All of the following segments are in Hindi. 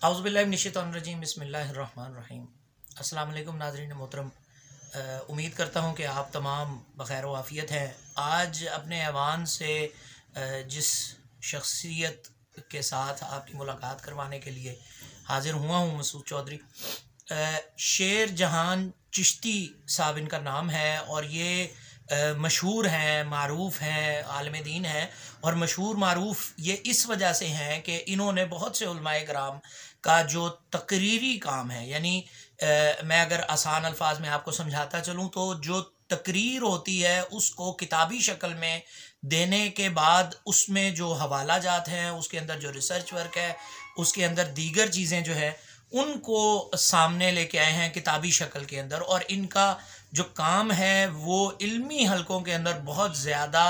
औज़ुबिल्लाहिमिनश्शैतानिर्रजीम बिस्मिल्लाहिर्रहमानिर्रहीम। अस्सलाम वालेकुम नाज़रीन मोहतरम, उम्मीद करता हूँ कि आप तमाम बख़ैर व आफ़ियत हैं। आज अपने ऐवान से जिस शख्सियत के साथ आपकी मुलाकात करवाने के लिए हाज़िर हुआ हूँ, मसूद चौधरी शेर जहान चिश्ती साहब इनका नाम है और ये मशहूर हैं, मारूफ़ हैं, आलिम दीन हैं। और मशहूर मारूफ़ ये इस वजह से हैं कि इन्होंने बहुत से उलमाए कराम का जो तकरीरी काम है, यानी मैं अगर आसान अल्फाज में आपको समझाता चलूँ तो जो तकरीर होती है उसको किताबी शक्ल में देने के बाद उसमें जो हवाला जात हैं, उसके अंदर जो रिसर्च वर्क है, उसके अंदर दीगर चीज़ें जो है उनको सामने लेके आए हैं किताबी शक्ल के अंदर। और इनका जो काम है वो इल्मी हलकों के अंदर बहुत ज़्यादा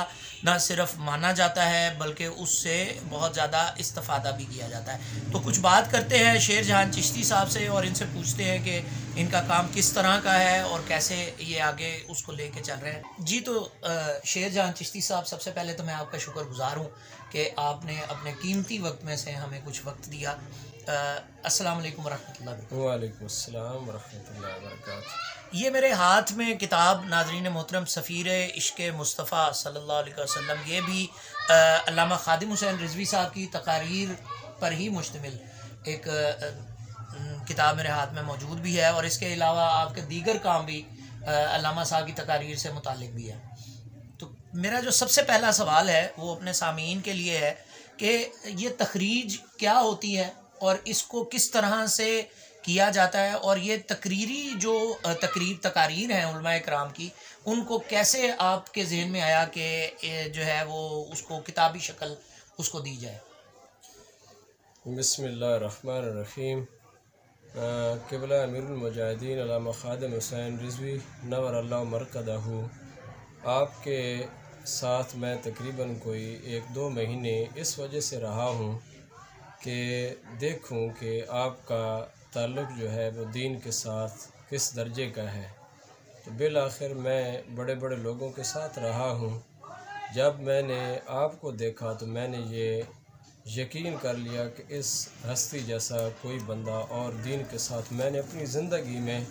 ना सिर्फ माना जाता है बल्कि उससे बहुत ज़्यादा इस्तेफ़ादा भी किया जाता है। तो कुछ बात करते हैं शेर जहान चिश्ती साहब से और इनसे पूछते हैं कि इनका काम किस तरह का है और कैसे ये आगे उसको लेके चल रहे हैं। जी, तो शेर जहान चिश्ती साहब, सबसे पहले तो मैं आपका शुक्रगुज़ार हूँ कि आपने अपने कीमती वक्त में से हमें कुछ वक्त दिया। अस्सलाम वालेकुम रहमतुल्लाह वबरकातुहू। वालेकुम अस्सलाम वरहमतुल्लाहि वबरकातुहू। ये मेरे हाथ में किताब नाज़रीन मोहतरम सफ़ीर इश्क़ मुस्तफ़ा सल्लल्लाहु अलैहि वसल्लम, ये भी अल्लामा ख़ादिम हुसैन रिज़वी साहब की तकारीर पर ही मुश्तमिल एक किताब मेरे हाथ में मौजूद भी है। और इसके अलावा आपके दीगर काम भी अल्लामा साहब की तकारीर से मुताल्लिक़ भी है। तो मेरा जो सबसे पहला सवाल है वो अपने सामीन के लिए है कि ये तखरीज क्या होती है और इसको किस तरह से किया जाता है, और ये तकरीरी जो तकारीर हैं उलमाए कराम की, उनको कैसे आपके जहन में आया कि जो है वो उसको किताबी शक्ल उसको दी जाए। बिस्मिल्लाहिर्रहमानिर्रहीम। क़िबला अमीरुल मुजाहिदीन अल्लामा ख़ादिम हुसैन रिज़वी नव्वरल्लाहु मरक़दहू, आपके साथ मैं तकरीबन कोई 1-2 महीने इस वजह से रहा हूँ कि देखूँ कि आपका ताल्लुक़ जो है वो दीन के साथ किस दर्जे का है। तो बिल आखिर मैं बड़े बड़े लोगों के साथ रहा हूँ। जब मैंने आपको देखा तो मैंने ये यकीन कर लिया कि इस हस्ती जैसा कोई बंदा और दीन के साथ मैंने अपनी ज़िंदगी में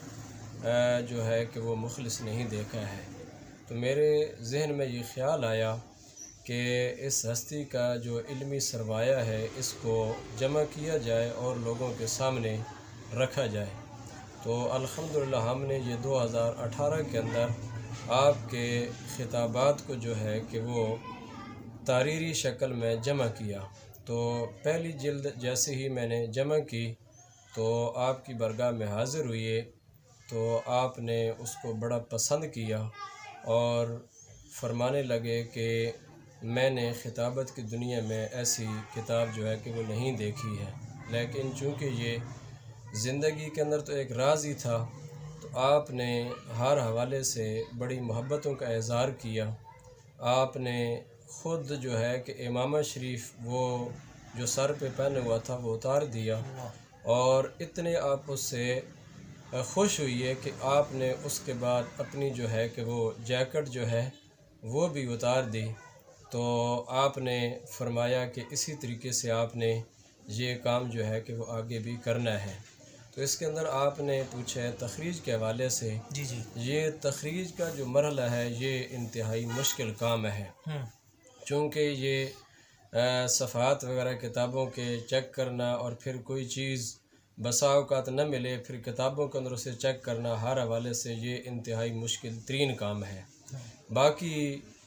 जो है कि वो मुखलिस नहीं देखा है। तो मेरे जहन में ये ख़्याल आया कि इस हस्ती का जो इल्मी सरमाया है इसको जमा किया जाए और लोगों के सामने रखा जाए। तो अल्हम्दुलिल्लाह हमने ये 2018 के अंदर आपके ख़िताबात को जो है कि वो तारीरी शक्ल में जमा किया। तो पहली जिल्द जैसे ही मैंने जमा की तो आपकी बरगाह में हाज़िर हुए तो आपने उसको बड़ा पसंद किया और फरमाने लगे कि मैंने ख़िताबत की दुनिया में ऐसी किताब जो है कि वो नहीं देखी है। लेकिन चूँकि ये ज़िंदगी के अंदर तो एक राज ही था, तो आपने हर हवाले से बड़ी मोहब्बतों का इज़हार किया। आपने ख़ुद जो है कि इमामा शरीफ वो जो सर पे पहने हुआ था वो उतार दिया और इतने आप उससे खुश हुई है कि आपने उसके बाद अपनी जो है कि वो जैकेट जो है वो भी उतार दी। तो आपने फरमाया कि इसी तरीके से आपने ये काम जो है कि वो आगे भी करना है। तो इसके अंदर आपने पूछा है तखरीज के हवाले से। जी जी। ये तखरीज का जो मरहला है ये इंतहाई मुश्किल काम है, चूँकि ये सफ़हात वगैरह किताबों के चेक करना और फिर कोई चीज़ बसा औक़ात न मिले फिर किताबों के अंदर उसे चेक करना, हर हवाले से ये इंतहाई मुश्किल तरीन काम है। बाकी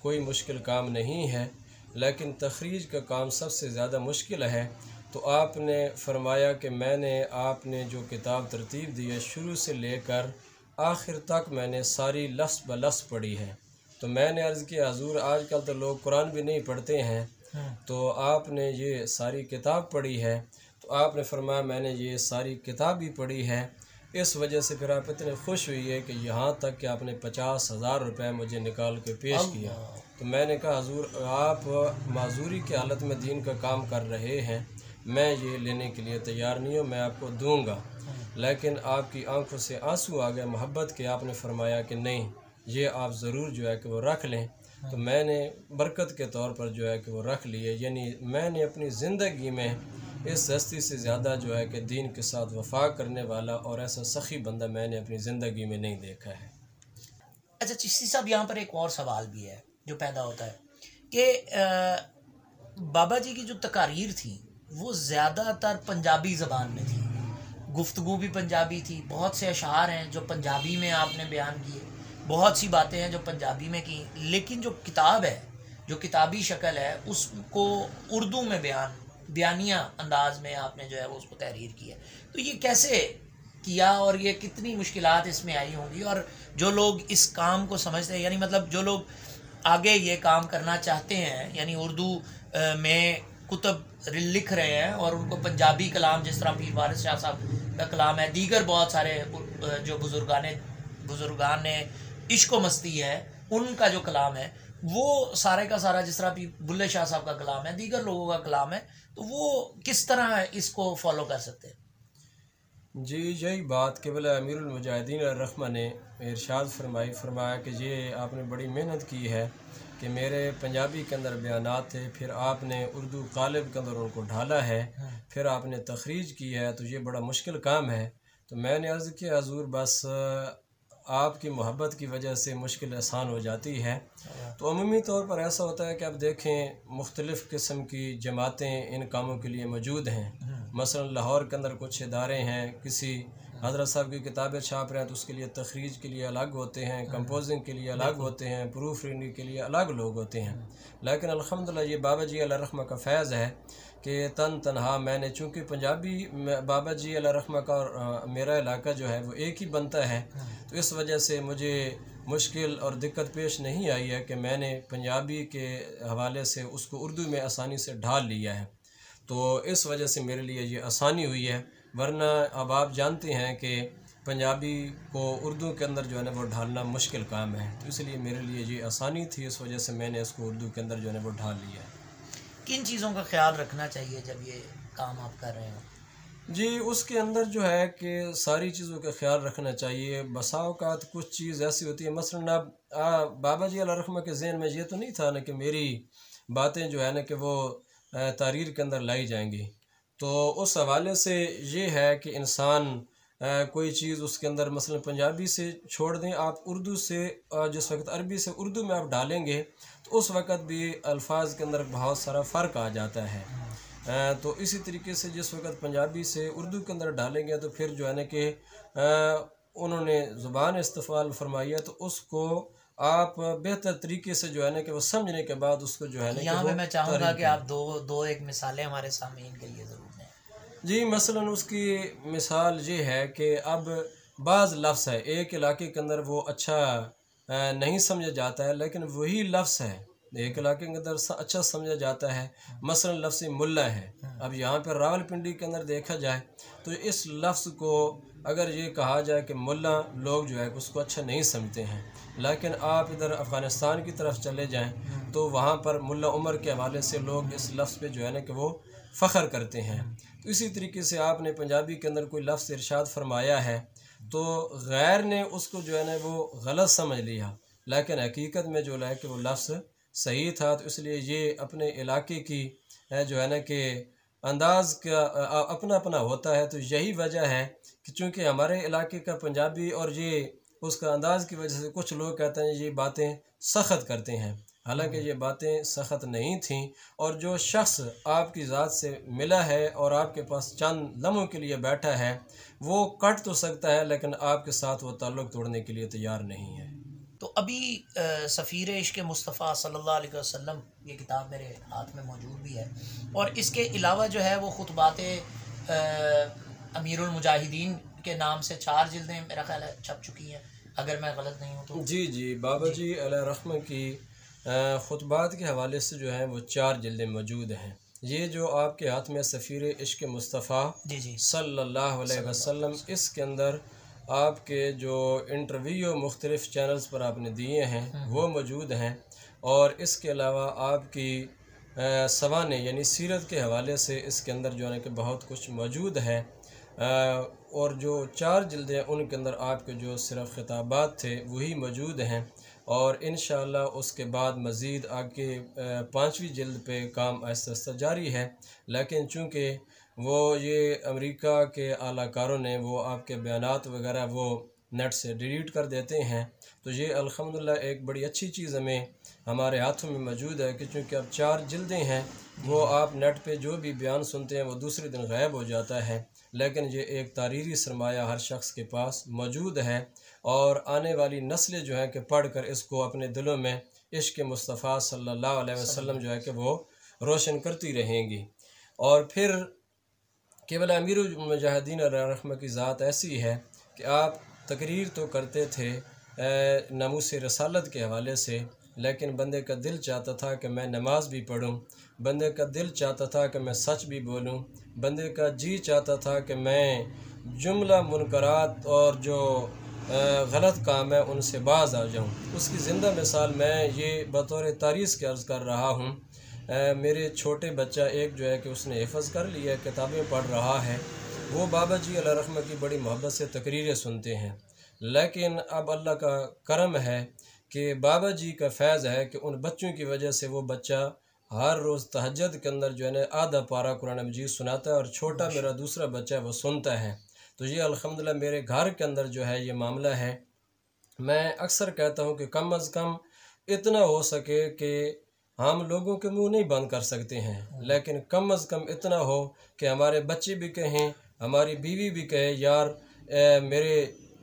कोई मुश्किल काम नहीं है, लेकिन तखरीज का काम सबसे ज़्यादा मुश्किल है। तो आपने फरमाया कि मैंने आपने जो किताब तरतीब दी है शुरू से लेकर आखिर तक मैंने सारी लफ्ज़ ब लफ्ज़ पढ़ी है। तो मैंने अर्ज़ किया हुज़ूर आजकल तो लोग कुरान भी नहीं पढ़ते हैं, तो आपने ये सारी किताब पढ़ी है। तो आपने फरमाया मैंने ये सारी किताब भी पढ़ी है। इस वजह से फिर आप इतने खुश हुई है कि यहाँ तक कि आपने 50,000 रुपये मुझे निकाल के पेश किया। तो मैंने कहा हुज़ूर आप माजूरी की हालत में दीन का काम कर रहे हैं, मैं ये लेने के लिए तैयार नहीं हूँ, मैं आपको दूँगा। लेकिन आपकी आंखों से आंसू आ गए मोहब्बत के। आपने फरमाया कि नहीं, ये आप ज़रूर जो है कि वो रख लें। तो मैंने बरकत के तौर पर जो है कि वो रख लिए, यानी मैंने अपनी ज़िंदगी में इस हस्ती से ज़्यादा जो है कि दीन के साथ वफा करने वाला और ऐसा सखी बंदा मैंने अपनी ज़िंदगी में नहीं देखा है। अच्छा चिश्ती साहब, यहाँ पर एक और सवाल भी है जो पैदा होता है कि बाबा जी की जो तकारीर थी वो ज़्यादातर पंजाबी ज़बान में थी, गुफ्तगू भी पंजाबी थी, बहुत से अशार हैं जो पंजाबी में आपने बयान किए, बहुत सी बातें हैं जो पंजाबी में की, लेकिन जो किताब है, जो किताबी शक्ल है, उसको उर्दू में बयानिया अंदाज में आपने जो है वो उसको तहरीर किया। तो ये कैसे किया और ये कितनी मुश्किलात इसमें आई होंगी, और जो लोग इस काम को समझते हैं, यानी मतलब जो लोग आगे ये काम करना चाहते हैं, यानी उर्दू में कुतब लिख रहे हैं और उनको पंजाबी कलाम, जिस तरह पीर वारिस शाह साहब का कलाम है, दीगर बहुत सारे जो बुजुर्गान इश्क व मस्ती है उनका जो कलाम है, वो सारे का सारा, जिस तरह पीर बुल्ले शाह साहब का कलाम है, दीगर लोगों का कलाम है, तो वो किस तरह इसको फॉलो कर सकते हैं? जी, यही बात केवल अमीरुल मुजाहिदीन रहमा ने इरशाद फरमाया कि ये आपने बड़ी मेहनत की है कि मेरे पंजाबी के अंदर बयानात थे, फिर आपने उर्दू कालिब के अंदर उनको ढाला है, फिर आपने तखरीज की है, तो ये बड़ा मुश्किल काम है। तो मैंने अर्ज़ किया हज़ूर, बस आपकी मोहब्बत की वजह से मुश्किल आसान हो जाती है। तो अमूमी तौर पर ऐसा होता है कि अब देखें मुख्तलिफ़ किस्म की जमातें इन कामों के लिए मौजूद हैं। मसलन लाहौर के अंदर कुछ इदारे हैं, किसी हज़रत साहब की किताबें छाप रहे हैं तो उसके लिए तखरीज के लिए अलग होते हैं, कंपोजिंग के लिए अलग होते हैं, प्रूफ रीडिंग के लिए अलग लोग होते हैं। लेकिन अल्हम्दुलिल्लाह ये बाबा जी अलैहि रहमा का फैज़ है कि तनहा मैंने, चूँकि पंजाबी बाबा जी अलैहि रहमा का और मेरा इलाका जो है वो एक ही बनता है, तो इस वजह से मुझे मुश्किल और दिक्कत पेश नहीं आई है कि मैंने पंजाबी के हवाले से उसको उर्दू में आसानी से ढाल लिया है। तो इस वजह से मेरे लिए ये आसानी हुई है, वरना अब आप जानते हैं कि पंजाबी को उर्दू के अंदर जो है ना वो ढालना मुश्किल काम है, तो इसलिए मेरे लिए ये आसानी थी, इस वजह से मैंने इसको उर्दू के अंदर जो है ना वो ढाल लिया है। किन चीज़ों का ख्याल रखना चाहिए जब ये काम आप कर रहे हो? जी, उसके अंदर जो है कि सारी चीज़ों का ख्याल रखना चाहिए। बसा औक़ात कुछ चीज़ ऐसी होती है, मसलन अब बाबा जी अलैहि रहमा के ज़हन में ये तो नहीं था ना कि मेरी बातें जो है ना कि वो तारीर के अंदर लाई जाएंगी। तो उस हवाले से ये है कि इंसान कोई चीज़ उसके अंदर मसलन पंजाबी से छोड़ दें, आप उर्दू से जिस वक्त अरबी से उर्दू में आप डालेंगे तो उस वक़्त भी अल्फाज के अंदर बहुत सारा फ़र्क आ जाता है। तो इसी तरीके से जिस वक़्त पंजाबी से उर्दू के अंदर डालेंगे तो फिर जो है ना कि उन्होंने ज़ुबान इस्तेमाल फरमाई है, तो उसको आप बेहतर तरीके से जो है ना कि वो समझने के बाद उसको जो है ना, यहाँ पे मैं चाहूँगा कि आप दो एक मिसालें हमारे सामने इनके लिए ज़रूर दें। जी, मसलन उसकी मिसाल ये है कि अब बाज़ लफ्ज़ है एक इलाके के अंदर वो अच्छा नहीं समझा जाता है, लेकिन वही लफ्ज़ है एक इलाके के अंदर अच्छा समझा जाता है। मसलन लफ्ज़ मुल्ला है, अब यहाँ पर रावलपिंडी के अंदर देखा जाए तो इस लफ्ज़ को अगर ये कहा जाए कि मुल्ला, लोग जो है उसको अच्छा नहीं समझते हैं। लेकिन आप इधर अफ़गानिस्तान की तरफ चले जाएँ तो वहाँ पर मुल्ला उमर के हवाले से लोग इस लफ्ज़ पे जो है ना कि वो फ़ख्र करते हैं। तो इसी तरीके से आपने पंजाबी के अंदर कोई लफ्ज़ इरशाद फरमाया है तो गैर ने उसको जो है ना वो गलत समझ लिया, लेकिन हकीकत में जो है कि वो लफ्ज़ सही था। तो इसलिए ये अपने इलाके की जो है ना कि अंदाज़ का अपना अपना होता है। तो यही वजह है कि चूँकि हमारे इलाके का पंजाबी और ये उसका अंदाज़ की वजह से कुछ लोग कहते हैं ये बातें सख्त करते हैं, हालांकि ये बातें सख्त नहीं थीं। और जो शख्स आपकी ज़ात से मिला है और आपके पास चंद लम्हों के लिए बैठा है वो कट तो सकता है, लेकिन आपके साथ वो ताल्लुक़ तोड़ने के लिए तैयार नहीं है। तो अभी सफ़ीर इश्क़ मुस्तफ़ा सल्लल्लाहु अलैहि वसल्लम ये किताब मेरे हाथ में मौजूद भी है, और इसके अलावा जो है वो खुतबात अमीरुल मुजाहिदीन के नाम से 4 जिल्दें मेरा ख्याल है छप चुकी हैं, अगर मैं गलत नहीं हूँ तो। जी जी, बाबा जी अलैहि रहमा की खुतबात के हवाले से जो हैं वो 4 जिल्दें मौजूद हैं। ये जो आपके हाथ में सफ़ीर इश्क़ मुस्तफ़ा जी जी सल्लल्लाहु अलैहि वसल्लम, इसके अंदर आपके जो इंटरव्यू मुख्तलिफ़ चैनल्स पर आपने दिए हैं वो मौजूद हैं, और इसके अलावा आपकी सवाने यानी सीरत के हवाले से इसके अंदर जो है कि बहुत कुछ मौजूद है। और जो 4 जिल्दें उनके अंदर आपके जो सिर्फ़ खिताबात थे वही मौजूद हैं, और इंशाअल्लाह उसके बाद मज़ीद आगे 5वीं जिल्द पे काम आहिस्ता आहिस्ता जारी है। लेकिन चूँकि वो ये अमेरिका के आलाकारों ने वो आपके बयानात वगैरह वो नेट से डिलीट कर देते हैं। तो ये अल्हम्दुलिल्लाह एक बड़ी अच्छी चीज़ हमें हमारे हाथों में मौजूद है कि चूँकि अब 4 जिल्दें हैं, वो आप नेट पे जो भी बयान सुनते हैं वो दूसरे दिन गायब हो जाता है। लेकिन ये एक तारीरी सरमाया हर शख्स के पास मौजूद है और आने वाली नस्लें जो है कि पढ़ कर इसको अपने दिलों में इश्क़ मुस्तफ़ा सल्लल्लाहु अलैहि वसल्लम जो है कि वो रोशन करती रहेंगी। और फिर केवल अमीरुल मुजाहिदीन रहमा की ज़ात ऐसी है कि आप तकरीर तो करते थे नामूस रसालत के हवाले से, लेकिन बंदे का दिल चाहता था कि मैं नमाज भी पढ़ूं, बंदे का दिल चाहता था कि मैं सच भी बोलूं, बंदे का जी चाहता था कि मैं जुमला मुनकरात और जो गलत काम है उनसे बाज आ जाऊं। उसकी ज़िंदा मिसाल मैं ये बतौर तारीज़ के अर्ज़ कर रहा हूँ। मेरे छोटे बच्चा एक जो है कि उसने हिफ़्ज़ कर लिया, किताबें पढ़ रहा है, वो बाबा जी अल्लाह रहमत की बड़ी मोहब्बत से तकरीरें सुनते हैं। लेकिन अब अल्लाह का करम है कि बाबा जी का फैज़ है कि उन बच्चों की वजह से वो बच्चा हर रोज़ तहज्जुद के अंदर जो है ना आधा पारा कुरान मजीद सुनाता है और छोटा मेरा दूसरा बच्चा है वो सुनता है। तो ये अल्हम्दुलिल्लाह मेरे घर के अंदर जो है ये मामला है। मैं अक्सर कहता हूँ कि कम अज़ कम इतना हो सके कि हम लोगों के मुंह नहीं बंद कर सकते हैं, लेकिन कम अज़ कम इतना हो कि हमारे बच्चे भी कहें, हमारी बीवी भी कहे, यार मेरे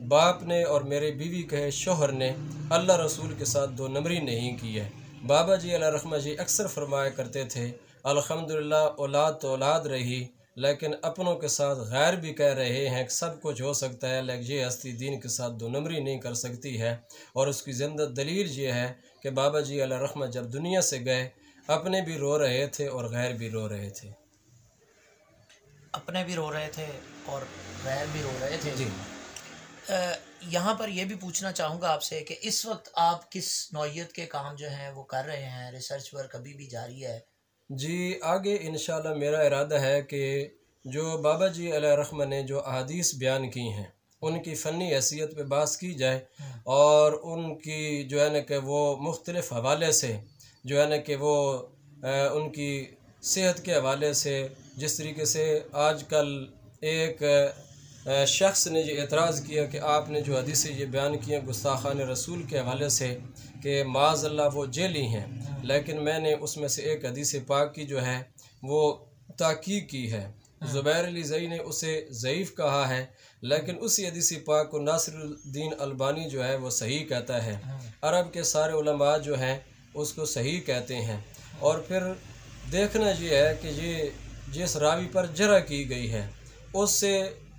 बाप ने और मेरे बीवी कहे शोहर ने अल्लाह रसूल के साथ दो नंबरी नहीं की है। बाबा जी अल्लाह रहमत जी अक्सर फरमाया करते थे, अल्हम्दुलिल्लाह औलाद तो औलाद रही, लेकिन अपनों के साथ गैर भी कह रहे हैं कि सब कुछ हो सकता है, लेकिन ये हस्ती दीन के साथ दो नंबरी नहीं कर सकती है। और उसकी ज़िंदा दलील ये है कि बाबा जी अल्लाह रहमत जब दुनिया से गए, अपने भी रो रहे थे और गैर भी रो रहे थे। अपने भी रो रहे थे और गैर भी रो रहे थे जी। यहाँ पर यह भी पूछना चाहूँगा आपसे कि इस वक्त आप किस नौइयत के काम जो हैं वो कर रहे हैं, रिसर्च वर्क अभी भी जारी है? जी, आगे इंशाल्लाह मेरा इरादा है कि जो बाबा जी अलैहि रहमत ने जो अहादीस बयान की हैं, उनकी फ़नी हैसियत पे बात की जाए और उनकी जो है ना कि वो मुख्तलिफ़ हवाले से जो है ना कि वो उनकी सेहत के हवाले से, जिस तरीके से आजकल एक शख्स ने ये एतराज़ किया कि आपने जो हदीसें ये बयान की हैं गुस्ताखान रसूल के हवाले से कि माज़अल्लाह वो जेली हैं, लेकिन मैंने उसमें से एक हदीस पाक की जो है वो ताक़ीक़ की है। ज़ुबैर अली ज़ई ने उसे ज़ईफ़ कहा है, लेकिन उसी हदीस पाक को नासिरुद्दीन अलबानी जो है वो सही कहता है। अरब के सारे उलमा जो हैं उसको सही कहते हैं। और फिर देखना ये है कि ये जिस रावी पर जरा की गई है उससे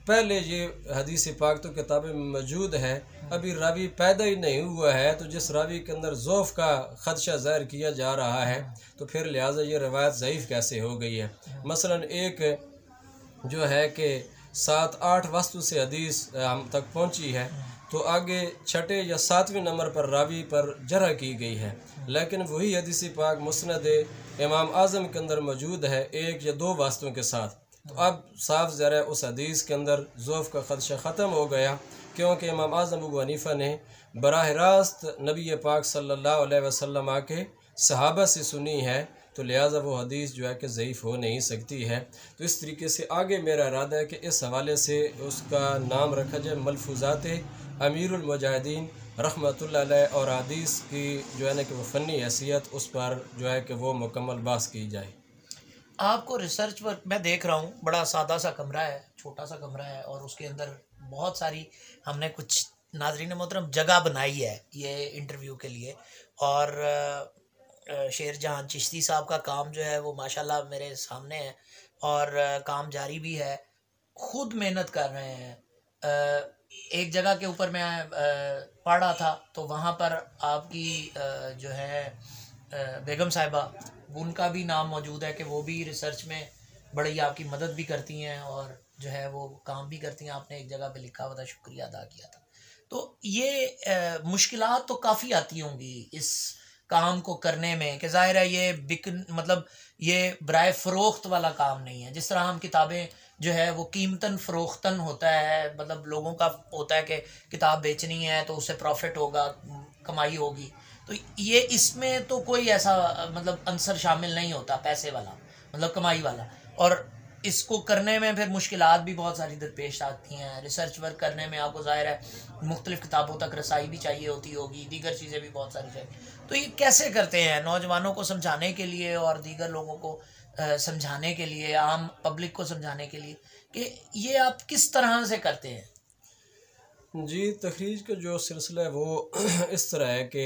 पहले ये हदीस पाक तो किताबें में मौजूद है, अभी रावी पैदा ही नहीं हुआ है, तो जिस रावी के अंदर ज़ौफ़ का ख़दशा ज़ाहिर किया जा रहा है तो फिर लिहाजा ये रवायत ज़ईफ़ कैसे हो गई है। मसलन एक जो है कि 7-8 वस्तु से हदीस हम तक पहुंची है, तो आगे छठे या 7वें नंबर पर रावी पर जरह की गई है, लेकिन वही हदीस पाक मुस्नद इमाम आज़म के अंदर मौजूद है 1 या 2 वास्तों के साथ। तो अब साफ ज़रा उस हदीस के अंदर ज़ौफ़ का ख़दशा ख़त्म हो गया, क्योंकि इमाम आज़म अबू हनीफ़ा ने बराह रास्त नबी पाक सल्लल्लाहु अलैहि वसल्लम आके सहाबा से सुनी है, तो लिहाजा वो हदीस जो है कि ज़ईफ़ हो नहीं सकती है। तो इस तरीके से आगे मेरा इरादा है कि इस हवाले से उसका नाम रखा जाए मलफूज़ात अमीरुल मुजाहिदीन रहमतुल्लाह अलैह, और हदीस की जो है ना कि वो फ़नी हैसियत उस पर जो है कि वो मुकम्मल बात की जाए। आपको रिसर्च वर्क मैं देख रहा हूँ, बड़ा सादा सा कमरा है, छोटा सा कमरा है और उसके अंदर बहुत सारी हमने कुछ नाज़रीन मोहतरम जगह बनाई है ये इंटरव्यू के लिए। और शेर जहां चिश्ती साहब का काम जो है वो माशाल्लाह मेरे सामने है और काम जारी भी है, खुद मेहनत कर रहे हैं। एक जगह के ऊपर मैं पढ़ रहा था तो वहाँ पर आपकी जो है बेगम साहिबा, उनका भी नाम मौजूद है कि वो भी रिसर्च में बड़ी आपकी मदद भी करती हैं और जो है वो काम भी करती हैं। आपने एक जगह पे लिखा हुआ था, शुक्रिया अदा किया था। तो ये मुश्किलात तो काफ़ी आती होंगी इस काम को करने में कि ज़ाहिर है ये मतलब ये बराए फ़रोख्त वाला काम नहीं है। जिस तरह हम किताबें जो है वो कीमतन फ़रोख्तन होता है, मतलब लोगों का होता है कि किताब बेचनी है तो उससे प्रॉफिट होगा, कमाई होगी। तो ये इसमें तो कोई ऐसा मतलब अंसर शामिल नहीं होता पैसे वाला, मतलब कमाई वाला। और इसको करने में फिर मुश्किलात भी बहुत सारी दरपेश आती हैं। रिसर्च वर्क करने में आपको ज़ाहिर है मुख्तलिफ़ किताबों तक रसाई भी चाहिए होती होगी, दीगर चीज़ें भी बहुत सारी चाहिए। तो ये कैसे करते हैं नौजवानों को समझाने के लिए और दीगर लोगों को समझाने के लिए, आम पब्लिक को समझाने के लिए कि ये आप किस तरह से करते हैं? जी, तखरीज का जो सिलसिला है वो इस तरह है कि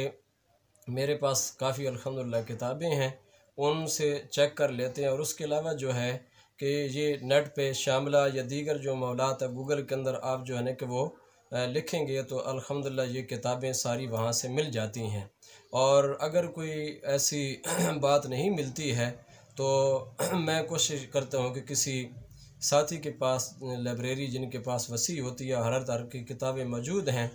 मेरे पास काफ़ी अल्हम्दुलिल्लाह किताबें हैं, उनसे चेक कर लेते हैं। और उसके अलावा जो है कि ये नेट पे शामिला या दीगर जो मौलात है गूगल के अंदर आप जो है ना कि वो लिखेंगे तो अल्हम्दुलिल्लाह ये किताबें सारी वहाँ से मिल जाती हैं। और अगर कोई ऐसी बात नहीं मिलती है तो मैं कोशिश करता हूँ कि किसी साथी के पास लाइब्रेरी जिनके पास वसी होती है, हर तरह की किताबें मौजूद हैं,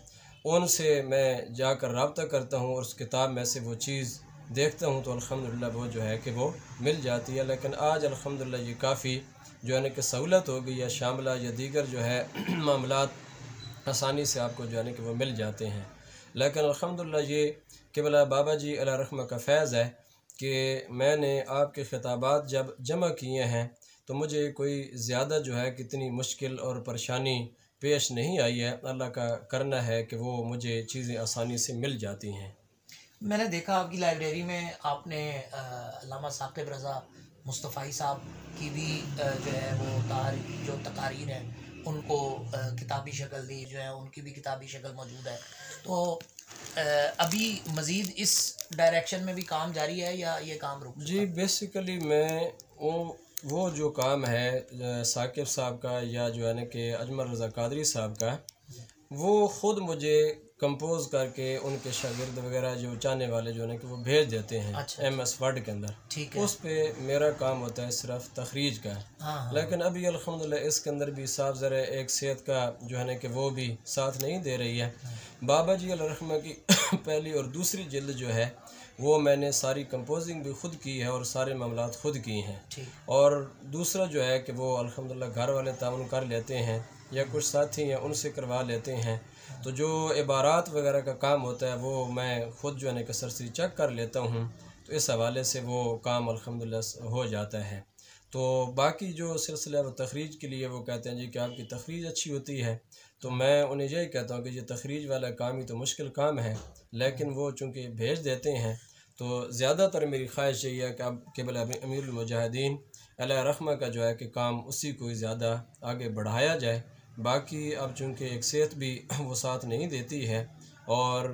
उनसे मैं जाकर रब्ता करता हूँ और उस किताब में से वो चीज़ देखता हूँ तो अल्हम्दुलिल्लाह वो जो है कि वो मिल जाती है। लेकिन आज अल्हम्दुलिल्लाह ये काफ़ी जो है ना कि सहूलत हो गई है, शामिला या दीगर जो है मामलात आसानी से आपको जो है ना कि वो मिल जाते हैं। लेकिन अल्हम्दुलिल्लाह ये क़िबला बाबा जी अलैहि रहमत का फ़ैज़ है कि मैंने आपके ख़िताबात जब जमा किए हैं तो मुझे कोई ज़्यादा जो है कितनी मुश्किल और परेशानी पेश नहीं आई है। अल्लाह का करना है कि वो मुझे चीज़ें आसानी से मिल जाती हैं। मैंने देखा आपकी लाइब्रेरी में आपने अल्लामा साक़िब रज़ा मुस्तफ़ाई साहब की भी जो है वो जो तकारीर हैं उनको किताबी शक्ल दी, जो है उनकी भी किताबी शक्ल मौजूद है। तो अभी मज़ीद इस डायरेक्शन में भी काम जारी है या ये काम रुक चुका जी, है? बेसिकली मैं वो जो काम है साकिब साहब का या जो है ना कि अजमल रज़ा कादरी साहब का, वो ख़ुद मुझे कंपोज़ करके उनके शागिर्द वगैरह जो चाहने वाले जो है ना कि वो भेज देते हैं अच्छा, MS वर्ड के अंदर। ठीक है। उस पे मेरा काम होता है सिर्फ तखरीज का। हाँ, हाँ। लेकिन अभी अल्हम्दुलिल्लाह इसके अंदर भी साहब ज़रा एक सेहत का जो है ना कि वो भी साथ नहीं दे रही है। बाबा जी अलैहि रहमत की पहली और दूसरी जिल्द जो है वो मैंने सारी कंपोजिंग भी ख़ुद की है और सारे मामलात ख़ुद किए हैं। ठीक। और दूसरा जो है कि वो अल्हम्दुलिल्लाह घर वाले ताउन कर लेते हैं या कुछ साथी हैं उनसे करवा लेते हैं। तो जो इबारात वगैरह का काम होता है वो मैं ख़ुद जो है ना कि सरसरी चेक कर लेता हूँ, तो इस हवाले से वो काम अल्हम्दुलिल्लाह हो जाता है। तो बाकी जो सिलसिला वो तखरीज के लिए वो कहते हैं जी कि आपकी तखरीज अच्छी होती है, तो मैं उन्हें यही कहता हूँ कि ये तखरीज वाला काम ही तो मुश्किल काम है। लेकिन वो चूँकि भेज देते हैं तो ज़्यादातर मेरी ख्वाहिश यही है कि अब क़िबला अमीरुल मुजाहिदीन अलैहि रहमत का जो है कि काम उसी को ही ज़्यादा आगे बढ़ाया जाए। बाकी अब चूँकि एक सेहत भी वो साथ नहीं देती है और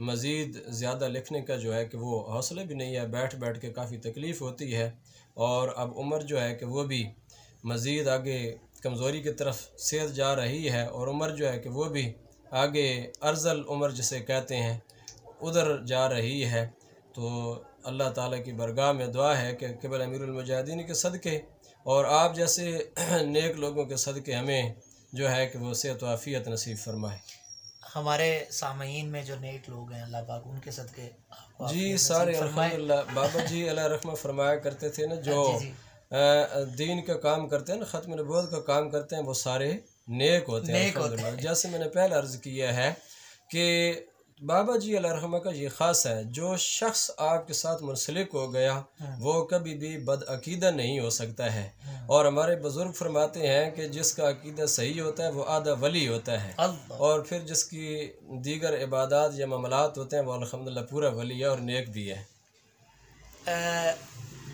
मज़ीद ज़्यादा लिखने का जो है कि वो हौसले भी नहीं है, बैठ बैठ के काफ़ी तकलीफ़ होती है। और अब उम्र जो है कि वो भी मज़ीद आगे कमज़ोरी की तरफ सेहत जा रही है और उम्र जो है कि वो भी आगे अर्ज़ल उम्र जिसे कहते हैं उधर जा रही है। तो अल्लाह ताला की बरगाह में दुआ है कि क़िबला अमीरुल मुजाहिदीन के सदक़े और आप जैसे नेक लोगों के सदक़े हमें जो है कि वो सेहत व आफ़ियत नसीब फरमाए। हमारे सामईन में जो नेक लोग हैं अल्लाह पाक उनके सदक़े आपको जी, आफ़ियत सारे नसीब फरमाए। अल्हम्दुलिल्लाह बाबा जी अलैहि रहमत फरमाया करते थे ना जो जी, जी। दीन का काम करते हैं ना, ख़त्म नबूवत का काम करते हैं, वो सारे नेक होते हैं नेक होते अल्हम्दुलिल्लाह। हैं। जैसे मैंने पहले अर्ज़ किया है कि बाबा जी अलैहि रहमत का ये ख़ास है, जो शख्स आपके साथ मुंसलिक हो गया वो कभी भी बदअकीदा नहीं हो सकता है। और हमारे बुज़ुर्ग फरमाते हैं कि जिसका अकीदा सही होता है वो आधा वली होता है, अल्लाह। और फिर जिसकी दीगर इबादत या मामलात होते हैं वो अल्हम्दुलिल्लाह पूरा वली है और नेक भी है।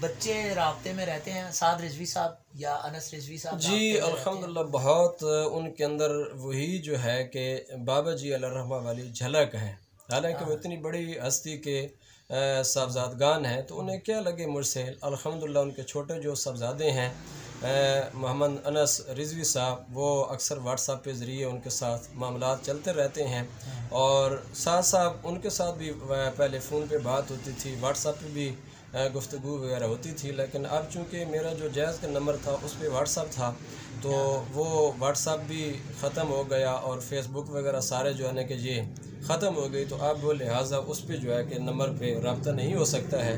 बच्चे राब्ते में रहते हैं साद रिजवी साहब या अनस रिजवी साहब जी, राब्ते में रहते हैं? अल्हम्दुलिल्लाह बहुत उनके अंदर वही जो है कि बाबा जी अलैहि रहमत वाली झलक है। हालांकि वो हाँ। इतनी बड़ी हस्ती के साहबजादगान हैं तो उन्हें क्या लगे मुझसे। अल्हम्दुलिल्लाह उनके छोटे जो साहबजादे हैं मोहम्मद अनस रिजवी साहब, वो अक्सर व्हाट्सएप के ज़रिए उनके साथ मामलात चलते रहते हैं। और साथ साथ उनके साथ भी पहले फ़ोन पे बात होती थी, व्हाट्सएप पे भी गुफ्तगू वगैरह होती थी। लेकिन अब चूँकि मेरा जो जैज़ का नंबर था उस पर व्हाट्सएप था तो वो व्हाट्सएप भी ख़त्म हो गया और फ़ेसबुक वगैरह सारे जो है ना कि ये ख़त्म हो गई। तो अब वो लिहाजा उस पर जो है कि नंबर पे रब्ता नहीं हो सकता है।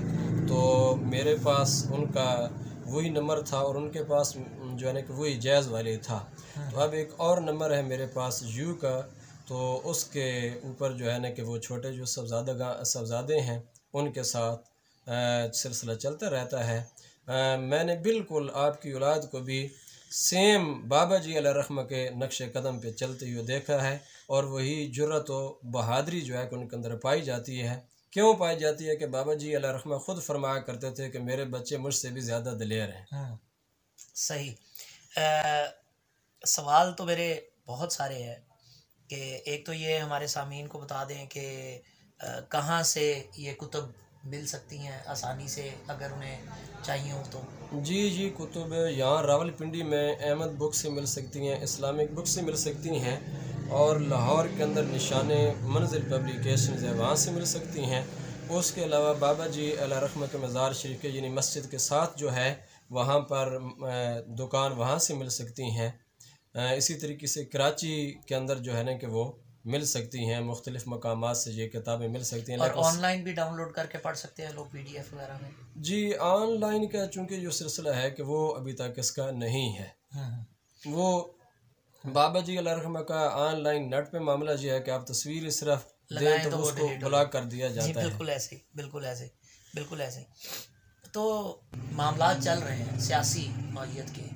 तो मेरे पास उनका वही नंबर था और उनके पास जो है ना कि वही जैज़ वाले था। तो अब एक और नंबर है मेरे पास यू का, तो उसके ऊपर जो है ना कि वो छोटे जो साहबजादे हैं उनके साथ सिलसिला चलता रहता है। मैंने बिल्कुल आपकी औलाद को भी सेम बाबा जी अलैहिर्रहमा के नक्श कदम पे चलते हुए देखा है, और वही जुर्रत व बहादुरी जो है कि उनके अंदर पाई जाती है। क्यों पाई जाती है कि बाबा जी अलैहिर्रहमा खुद फरमाया करते थे कि मेरे बच्चे मुझसे भी ज़्यादा दिलेर हैं। सही। सवाल तो मेरे बहुत सारे हैं कि एक तो ये हमारे सामीन को बता दें कि कहाँ से ये कुतुब मिल सकती हैं आसानी से अगर उन्हें चाहिए हो तो। जी कुतुब यहाँ रावलपिंडी में अहमद बुक से मिल सकती हैं, इस्लामिक बुक से मिल सकती हैं, और लाहौर के अंदर निशान मंजिल पब्लिकेशन है वहाँ से मिल सकती हैं। उसके अलावा बाबा जी अलैहिर्रहमा के मज़ार शरीफ के यानी मस्जिद के साथ जो है वहाँ पर दुकान वहाँ से मिल सकती हैं। इसी तरीके से कराची के अंदर जो है ना कि वो मिल सकती हैं, मुख्तलिफ़ मकामात से ये किताबें मिल सकती हैं। और ऑनलाइन भी डाउनलोड करके पढ़ सकते हैं लोग PDF वगैरह में? जी ऑनलाइन का चूँकि जो सिलसिला है कि वो अभी तक इसका नहीं है। वो बाबा जी अलैहिर्रहमा का ऑनलाइन नेट पे मामला ये है कि आप तस्वीर सिर्फ दें तो उसको ब्लॉक कर दिया जाता है। बिल्कुल ऐसे बिल्कुल ऐसे। तो मामला चल रहे हैं सियासी नौइयत के,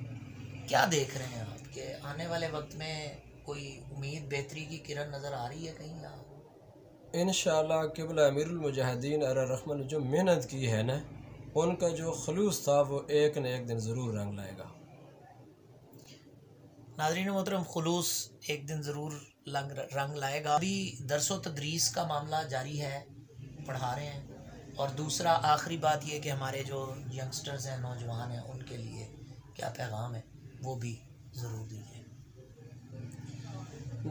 क्या देख रहे हैं आप कि आने वाले वक्त में कोई उम्मीद बेहतरी की किरण नज़र आ रही है कहीं? आप इंशाअल्लाह क़िबला अमीरुल मुजाहिदीन अलैहिर्रहमा ने जो मेहनत की है ना, उनका जो खलूस था वो एक न एक दिन ज़रूर रंग लाएगा। नाज़रीन मोहतरम, खुलूस एक दिन ज़रूर रंग लाएगा। अभी दरसो तदरीस का मामला जारी है, पढ़ा रहे हैं। और दूसरा आखिरी बात यह कि हमारे जो यंगस्टर्स हैं, नौजवान हैं, उनके लिए क्या पैगाम है वो भी ज़रूर दीजिए।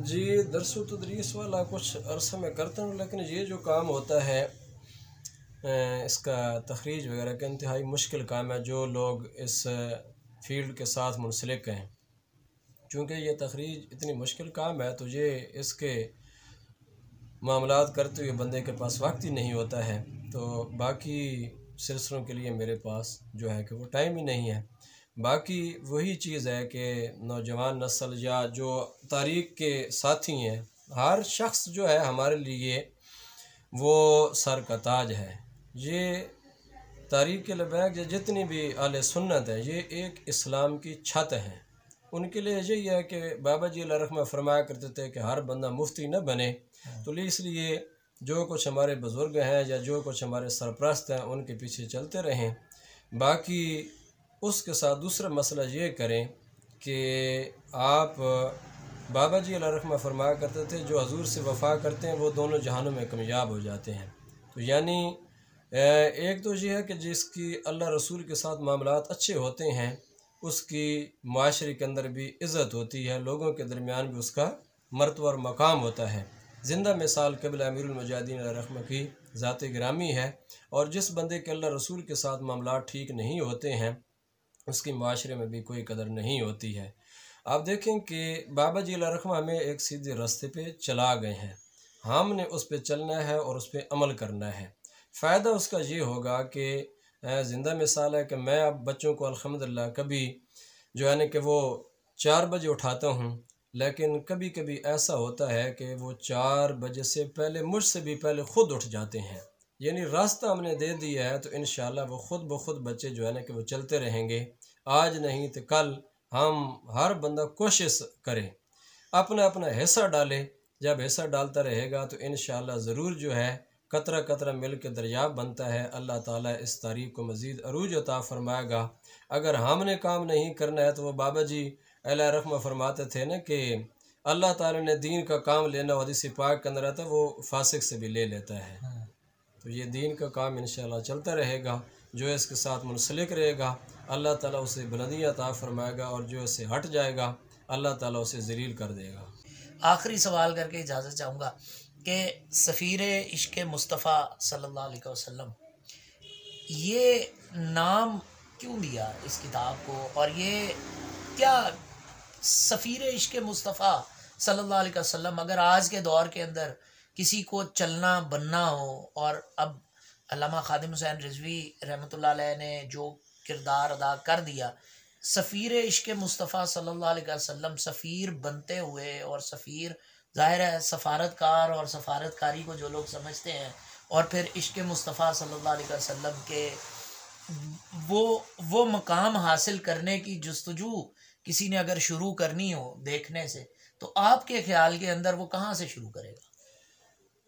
जी दरसो तदरीस वाला कुछ अरसा में करता हूँ, लेकिन ये जो काम होता है इसका तखरीज वगैरह का इंतहाई मुश्किल काम है। जो लोग इस फील्ड के साथ मुंसलिक हैं, चूँकि ये तखरीज इतनी मुश्किल काम है तो ये इसके मामलात करते हुए बंदे के पास वक्त ही नहीं होता है। तो बाकी सिलसिलों के लिए मेरे पास जो है कि वो टाइम ही नहीं है। बाकी वही चीज़ है कि नौजवान नस्ल या जो तारीख़ के साथी हैं, हर शख्स जो है हमारे लिए वो सर का ताज है। ये तारीख़ के लबैक जितनी भी आले सुन्नत है, ये एक इस्लाम की छत है। उनके लिए यही है कि बाबा जी अलैहिर्रहमा फरमाया करते थे कि हर बंदा मुफ्ती न बने। तो इसलिए जो कुछ हमारे बुज़ुर्ग हैं या जो कुछ हमारे सरपरस्त हैं उनके पीछे चलते रहें। बाकी उसके साथ दूसरा मसला ये करें कि आप बाबा जी अलैहिर्रहमा फरमाया करते थे जो हजूर से वफ़ा करते हैं वो दोनों जहानों में कामयाब हो जाते हैं। तो यानी एक तो ये है कि जिसकी अल्लाह रसूल के साथ मामलात अच्छे होते हैं उसकी माशरे के अंदर भी इज़्ज़त होती है, लोगों के दरमियान भी उसका मर्तबा और मकाम होता है। ज़िंदा मिसाल क़िबला अमीरुल मुजाहिदीन अलैहिर्रहमा की ज़ात गिरामी है। और जिस बंदे के अल्लाह रसूल के साथ मामलात ठीक नहीं होते हैं उसकी माशरे में भी कोई कदर नहीं होती है। आप देखें कि बाबा जी अलैहिर्रहमा हमें एक सीधे रास्ते पे चला गए हैं, हमने उस पर चलना है और उस पर अमल करना है। फ़ायदा उसका ये होगा कि ज़िंदा मिसाल है कि मैं अब बच्चों को अल्हम्दुलिल्लाह कभी जो है ना कि वो 4 बजे उठाता हूँ, लेकिन कभी कभी ऐसा होता है कि वो 4 बजे से पहले मुझसे भी पहले ख़ुद उठ जाते हैं। यानी रास्ता हमने दे दिया है तो इंशाअल्लाह वो ख़ुद ब खुद बच्चे जो है ना कि वो चलते रहेंगे। आज नहीं तो कल हम हर बंदा कोशिश करे, अपना अपना हिस्सा डाले। जब हिस्सा डालता रहेगा तो इंशाअल्लाह ज़रूर जो है कतरा कतरा मिल के दरिया बनता है। अल्लाह ताला इस तारीख़ को मज़ीद अरूज अता फ़रमाएगा। अगर हमने काम नहीं करना है तो वो बाबा जी अलैहिर्रहमा फरमाते थे ना कि अल्लाह ताला ने दीन का काम लेना और हदीस पाक के अंदर आता है वो फासिक से भी ले लेता है। तो ये दीन का काम इंशाअल्लाह चलता रहेगा। जो इसके साथ मुंसलिक रहेगा अल्लाह ताला उसे बुलंदियाँ अता फ़रमाएगा, और जो इससे हट जाएगा अल्लाह ताला उसे ज़लील कर देगा। आखिरी सवाल करके इजाज़त चाहूँगा कि सफ़ीर इश्क़ मुस्तफ़ा सल्लल्लाहु अलैहि वसल्लम, ये नाम क्यों दिया इस किताब को? और ये क्या सफ़ीर इश्क़ मुस्तफ़ा सल्लल्लाहु अलैहि वसल्लम अगर आज के दौर के अंदर किसी को चलना बनना हो, और अब अल्लामा ख़ादिम हुसैन रिज़वी रहमतुल्लाह अलैह ने जो किरदार अदा कर दिया, सफ़ीर इश्क़ मुस्तफ़ा सल्लल्लाहु अलैहि वसल्लम सफ़ीर बनते हुए, और सफ़ीर ज़ाहिर है सफ़ारतकार और सफ़ारतकारी को जो लोग समझते हैं, और फिर इश्क़ मुस्तफ़ा सल्लल्लाहु अलैहि वसल्लम के वो मकाम हासिल करने की जस्तजू किसी ने अगर शुरू करनी हो देखने से, तो आपके ख्याल के अंदर वो कहाँ से शुरू करेगा?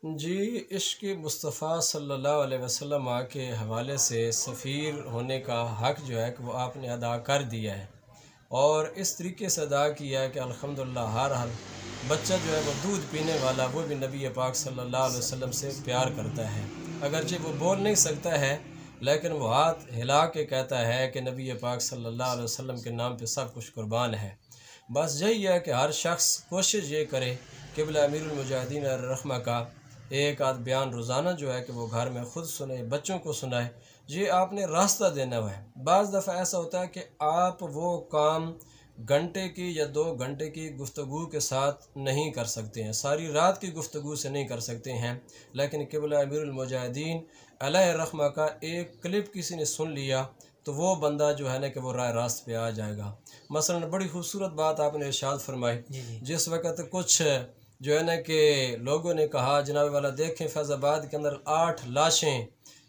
जी, इश्क़ मुस्तफ़ा सल्लल्लाहु अलैहि वसल्लम के हवाले से सफ़ीर होने का हक़ जो है कि वो आपने अदा कर दिया है, और इस तरीके से अदा किया है कि अल्हम्दुलिल्लाह हर बच्चा जो है वो दूध पीने वाला वो भी नबी पाक सल्लल्लाहु अलैहि वसल्लम से प्यार करता है। अगरचे वो बोल नहीं सकता है, लेकिन वो हाथ हिला के कहता है कि नबी पाक सल्लल्लाहु अलैहि वसल्लम के नाम पे सब कुछ कुर्बान है। बस यही है कि हर शख्स कोशिश ये करे क़िबला अमीरुल मुजाहिदीन रहमा का एक आध बयान रोज़ाना जो है कि वो घर में ख़ुद सुने, बच्चों को सुनाए। ये आपने रास्ता देना हुआ है। बाज़ दफ़ा ऐसा होता है कि आप वो काम घंटे की या 2 घंटे की गुफ्तगू के साथ नहीं कर सकते हैं, सारी रात की गुफ्तगू से नहीं कर सकते हैं, लेकिन क़िबला अमीरुल मुजाहिदीन अलैहि रहमा का एक क्लिप किसी ने सुन लिया तो वो बंदा जो है ना कि वो राह रास्त पे आ जाएगा। मसलन बड़ी खूबसूरत बात आपने इरशाद फरमाई। जिस वक़्त कुछ जो है ना कि लोगों ने कहा जनाब वाला देखें फैज़ाबाद के अंदर 8 लाशें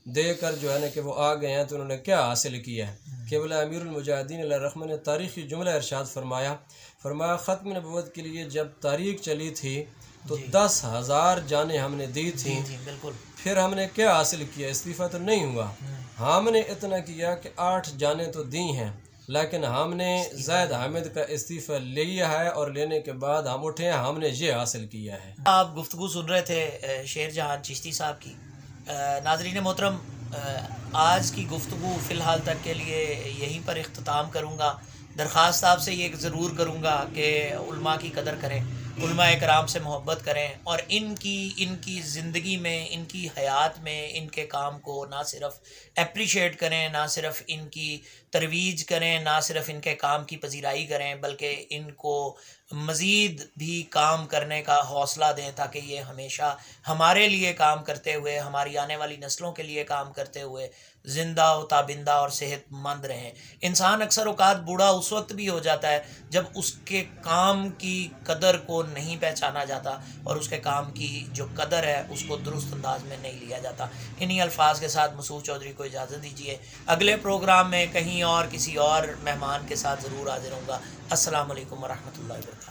देकर जो है ना कि वो आ गए हैं, तो उन्होंने क्या हासिल किया है। क़िबला अमीरुल मुजाहिदीन अलैहि रहमा ने तारीख़ी जुमला इरशाद फरमाया ख़त्म नबूवत के लिए जब तारीख़ चली थी तो 10,000 जानें हमने दी थी। बिल्कुल। फिर हमने क्या हासिल किया? इस्तीफ़ा तो नहीं हुआ। हमने इतना किया कि 8 जानें तो दी हैं, लेकिन हमने ज़ैद हामिद का इस्तीफ़ा लिया है, और लेने के बाद हम उठे हैं, हमने ये हासिल किया है। आप गुफ्तगू सुन रहे थे शेर जहां चिश्ती साहब की। नाज़रीन मोहतरम, आज की गुफ्तगू फ़िलहाल तक के लिए यहीं पर इख्तिताम करूँगा। दरख्वास्त आपसे ये ज़रूर करूँगा कि उलमा की कदर करें, उलमा इकराम से मोहब्बत करें, और इनकी ज़िंदगी में, इनकी हयात में इनके काम को ना सिर्फ़ एप्रीशिएट करें, ना सिर्फ़ इनकी तरवीज करें, ना सिर्फ़ इनके काम की पजीराई करें, बल्कि इनको मज़ीद भी काम करने का हौसला दें, ताकि ये हमेशा हमारे लिए काम करते हुए, हमारी आने वाली नस्लों के लिए काम करते हुए ज़िंदा व ताबिंदा और सेहतमंद रहें। इंसान अक्सर औक़ात बूढ़ा उस वक्त भी हो जाता है जब उसके काम की कदर को नहीं पहचाना जाता, और उसके काम की जो कदर है उसको दुरुस्त अंदाज में नहीं लिया जाता। इन्हीं अल्फाज के साथ मसूद चौधरी को इजाज़त दीजिए। अगले प्रोग्राम में कहीं और किसी और मेहमान के साथ ज़रूर हाज़िर होऊंगा। अस्सलामु अलैकुम व रहमतुल्लाहि व बरकातहू।